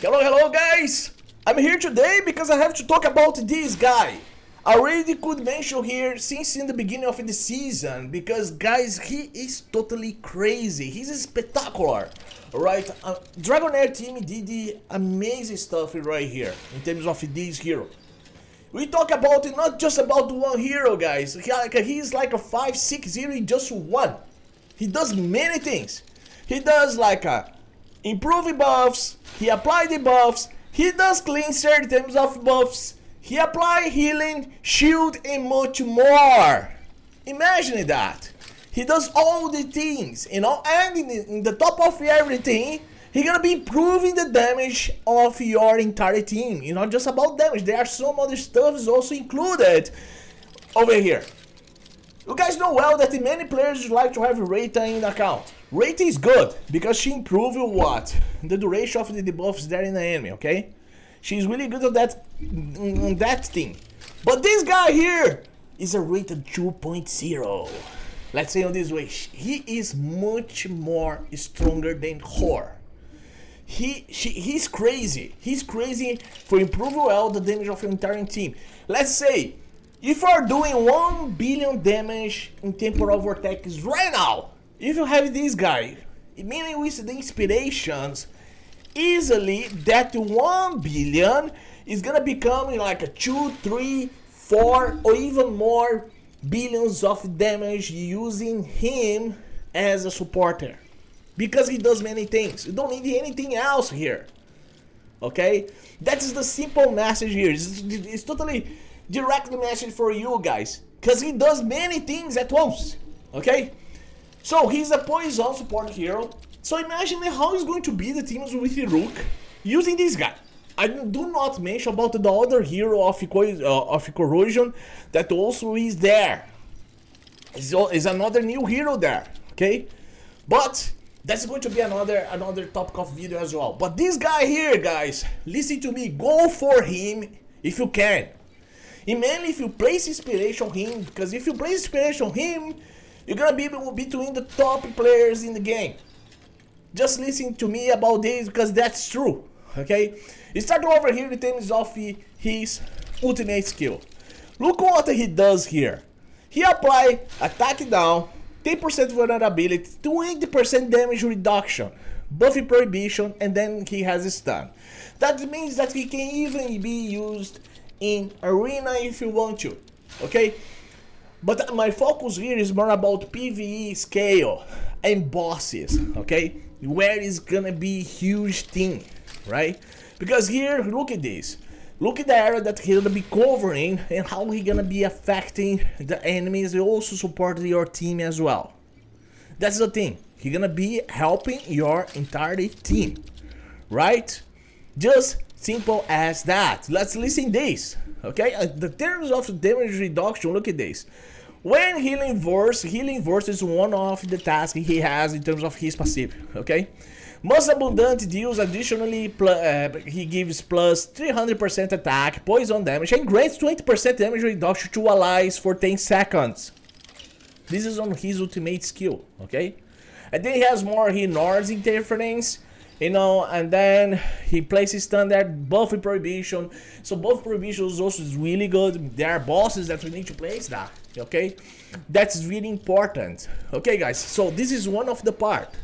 Hello guys! I'm here today because I have to talk about this guy. I already could mention here since in the beginning of the season because guys, he is totally crazy. He's spectacular, right? Dragonheir team did the amazing stuff right here in terms of this hero. We talk about it not just about one hero, guys. He's like a 5-6-0 in just one. He does many things. He does like improve buffs, he apply the buffs, he does cleanser in terms of buffs, he apply healing, shield and much more. Imagine that. He does all the things, you know, and in the top of everything, he's gonna be improving the damage of your entire team. You know, just about damage. There are some other stuff also included over here. You guys know well that many players like to have Reytah in the account. Reytah is good because she improves what? The duration of the debuffs there in the enemy, okay? She's really good at that thing. But this guy here is a Reytah 2.0. Let's say it this way. He is much more stronger than her. He's crazy. He's crazy for improving well the damage of your entire team. Let's say if you are doing 1 billion damage in temporal vortex right now, if you have this guy, meaning with the inspirations, easily that 1 billion is gonna become like a 2, 3, 4 or even more billions of damage using him as a supporter. Because he does many things. You don't need anything else here. Okay? That is the simple message here. It's totally direct message for you guys. Because he does many things at once. Okay? So he's a poison support hero. So imagine how it's going to be the teams with the Rook using this guy. I do not mention about the other hero of corrosion that also is there. Is another new hero there. Okay? But that's going to be another topic of video as well. But this guy here, guys, listen to me. Go for him if you can. And mainly if you place inspiration on him, because if you place inspiration on him, you're gonna be between the top players in the game. Just listen to me about this because that's true. Okay? Start over here in terms of his ultimate skill. Look what he does here. He apply attack down, 10% vulnerability, 20% damage reduction, buffy prohibition, and then he has a stun. That means that he can even be used in arena if you want to, okay? But my focus here is more about PvE scale and bosses, okay? Where is gonna be huge thing, right? Because here, look at this. Look at the area that he's gonna be covering and how he's gonna be affecting the enemies and also support your team as well. That's the thing. He's gonna be helping your entire team, right? Just simple as that. Let's listen this, okay? The terms of damage reduction, look at this. When healing verse is one of the tasks he has in terms of his passive, okay? Most abundant deals additionally, he gives plus 300% attack, poison damage, and grants 20% damage reduction to allies for 10 seconds. This is on his ultimate skill, okay? And then he has more, he ignores interference, you know, and then he places standard buff prohibition. So buff prohibition is also really good. There are bosses that we need to place that, okay? That's really important. Okay, guys, so this is one of the part.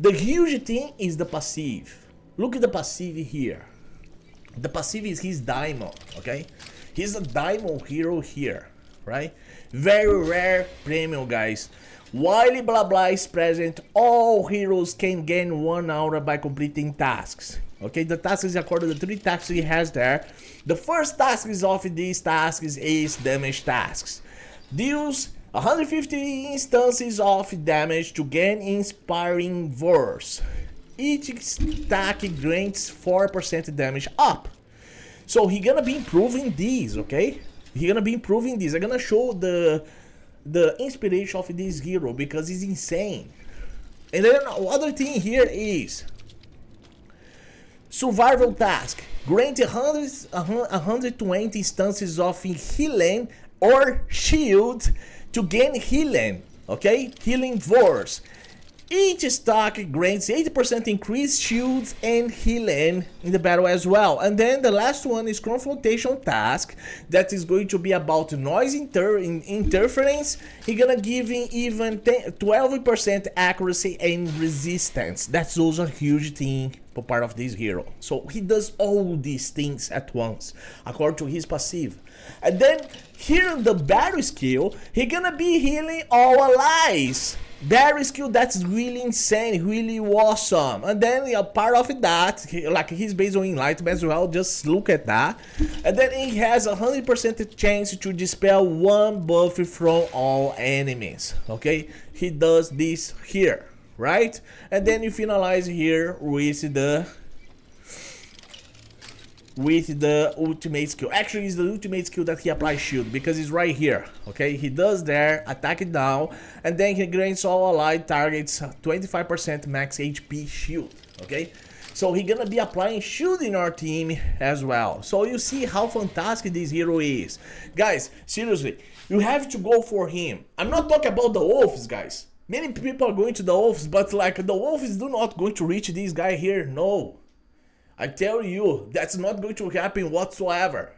The huge thing is the passive. Look at the passive here. The passive is his diamond, okay? He's a diamond hero here, right? Very rare premium, guys. While blah blah is present, all heroes can gain 1 aura by completing tasks. Okay, the tasks is according to the 3 tasks he has there. The first task is of these tasks is damage tasks. Deals 150 instances of damage to gain inspiring verse. Each stack grants 4% damage up. So he gonna be improving these, okay? He gonna be improving these. I'm gonna show the inspiration of this hero because it's insane. And then other thing here is survival task. Grant 120 instances of healing or shield to gain healing, okay? Healing verse. Each stock grants 80% increased shields and healing in the battle as well. And then the last one is confrontation task, that is going to be about noise interference. He's gonna give him even 12% accuracy and resistance. That's also a huge thing for part of this hero. So he does all these things at once according to his passive. And then here in the battle skill, he's gonna be healing all allies. Battle skill that's really insane, really awesome. And then a part of that, like he's based on enlightenment as well, just look at that. And then he has 100% chance to dispel one buff from all enemies. Okay, he does this here, right? And then you finalize here with the ultimate skill. Actually, it's the ultimate skill that he applies shield, because it's right here. Okay, he does there, attack it down, and then he grants all allied targets 25% max HP shield. Okay, so he's gonna be applying shield in our team as well. So you see how fantastic this hero is, guys. Seriously, you have to go for him. I'm not talking about the wolves, guys. Many people are going to the wolves, but like the wolves do not going to reach this guy here. No, I tell you, that's not going to happen whatsoever.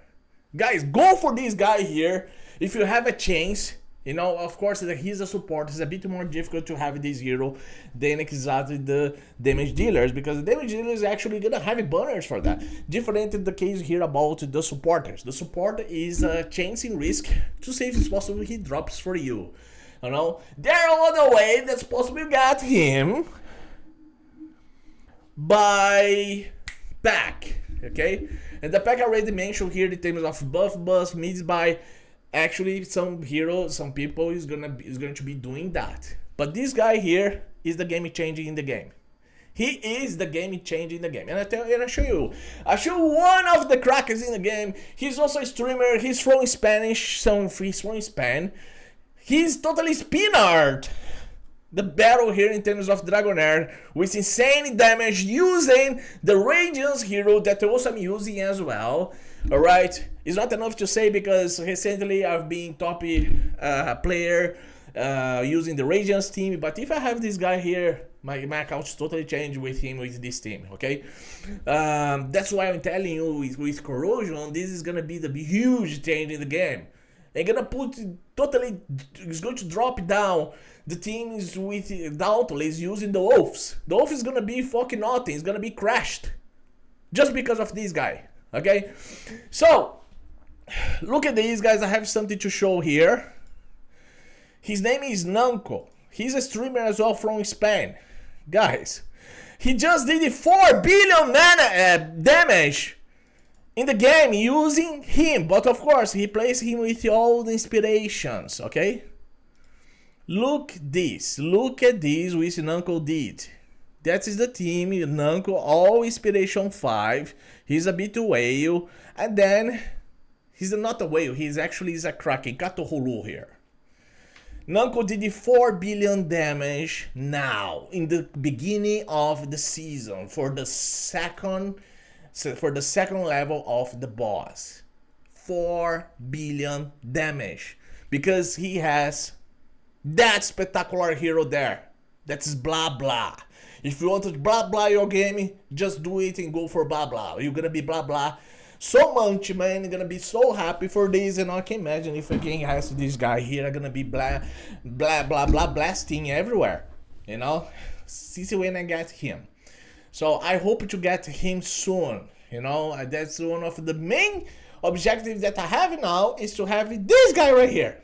Guys, go for this guy here if you have a chance. You know, of course, he's a support. It's a bit more difficult to have this hero than exactly the damage dealers, because the damage dealers are actually gonna have banners for that. Different in the case here about the supporters. The support is a chance in risk to see if it's possible he drops for you. You know, there on the way that's possible you got him by pack, okay? And the pack I already mentioned here in terms of buff means by actually some heroes, some people is going to be doing that. But this guy here is the game changing in the game. He is the game changing in the game. And I show you one of the crackers in the game. He's also a streamer. He's from Spanish, so he's from Spain. He's totally spin art the battle here in terms of Dragonheir with insane damage using the Radiance hero that also I'm using as well. Alright, it's not enough to say because recently I've been top player using the Radiance team, but if I have this guy here, my account's totally changed with him, with this team, okay? That's why I'm telling you, with Corrosion, this is gonna be the huge change in the game. They're gonna put totally, it's going to drop down the teams with Dauntless using the wolves. The wolf is gonna be fucking nothing, it's gonna be crashed. Just because of this guy, okay? So, look at these guys, I have something to show here. His name is Nanko. He's a streamer as well from Spain. Guys, he just did 4 billion damage in the game using him, but of course he plays him with all the inspirations, okay? Look at this with Nanko did. That is the team, Nanko, all inspiration 5. He's a bit whale, and then he's not a whale, he's actually a kraken, Katohulu here. Nanko did 4 billion damage now in the beginning of the season for the second level of the boss. 4 billion damage because he has that spectacular hero there. That's blah blah. If you want to blah blah your game, just do it and go for blah blah. You're gonna be blah blah so much, man. You're gonna be so happy for this, and I can imagine if again has this guy here, I'm gonna be blah blah blah blah blasting everywhere, you know, since when I get him. So I hope to get him soon, you know. That's one of the main objectives that I have now, is to have this guy right here.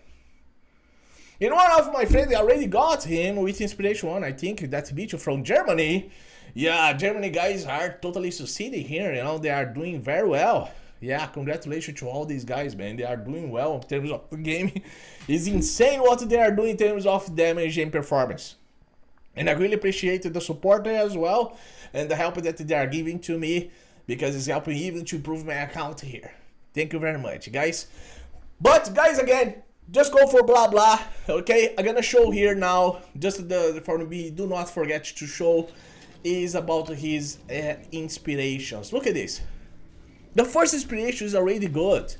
And one of my friends already got him with Inspiration 1, I think, that bitch from Germany. Yeah, Germany guys are totally succeeding here, you know, they are doing very well. Yeah, congratulations to all these guys, man. They are doing well in terms of the game. It's insane what they are doing in terms of damage and performance. And I really appreciate the support there as well, and the help that they are giving to me, because it's helping even to improve my account here. Thank you very much, guys. But guys, again, just go for blah blah, okay? I'm gonna show here now, just for me, do not forget to show, is about his inspirations. Look at this. The first inspiration is already good.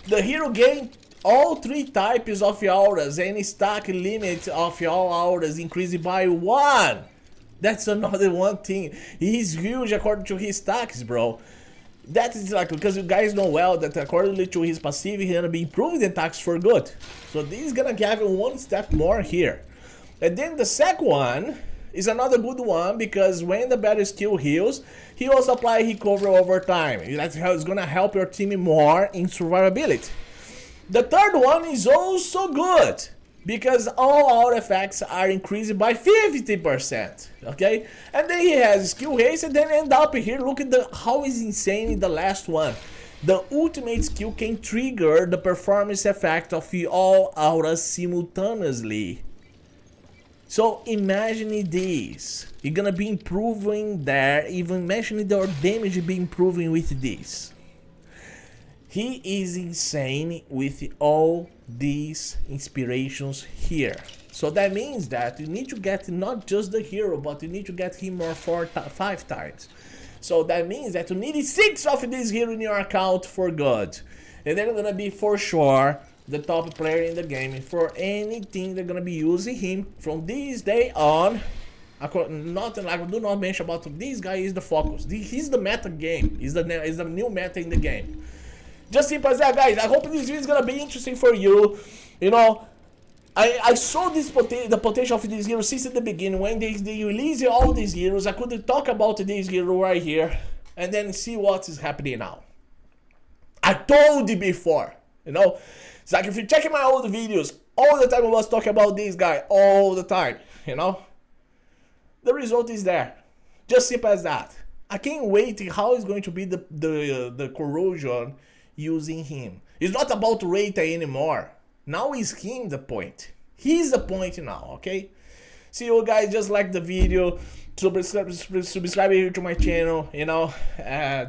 The hero gained all 3 types of auras, and stack limit of all auras increased by 1. That's another one thing. He's huge according to his stacks, bro. That is like, because you guys know well that according to his passive, he's gonna be improving the attacks for good. So this is gonna give him one step more here. And then the second one is another good one, because when the battle skill heals, he also apply recover over time. That's how it's gonna help your team more in survivability. The third one is also good, because all artifacts are increased by 50%, okay? And then he has skill haste, and then end up here, look at how is insane in the last one. The ultimate skill can trigger the performance effect of all auras simultaneously. So imagine this, you're gonna be improving there, even imagine your damage be improving with this. He is insane with all these inspirations here. So that means that you need to get not just the hero, but you need to get him more 5 times. So that means that you need 6 of these heroes in your account for good. And then you're gonna be for sure the top player in the game. For anything they're gonna be using him from this day on. Nothing like, do not mention about this guy is the focus. He's the meta game. He's the new meta in the game. Just simple as that, guys. I hope this video is gonna be interesting for you. You know, I saw the potential of these heroes since the beginning. When they release all these heroes, I could talk about this hero right here and then see what is happening now. I told you before, you know. It's like if you check my old videos, all the time I was talking about this guy, all the time, you know. The result is there. Just simple as that. I can't wait how it's going to be the corrosion using him. It's not about Reytah anymore. Now is him the point. He's the point now, okay? See you guys, just like the video, subscribe here to my channel, you know,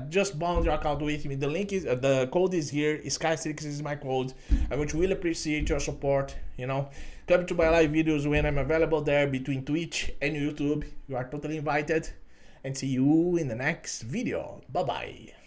just bound your account with me. The link is, the code is here, Sky6 is my code. I would really appreciate your support, you know. Come to my live videos when I'm available there between Twitch and YouTube. You are totally invited, and see you in the next video. Bye bye.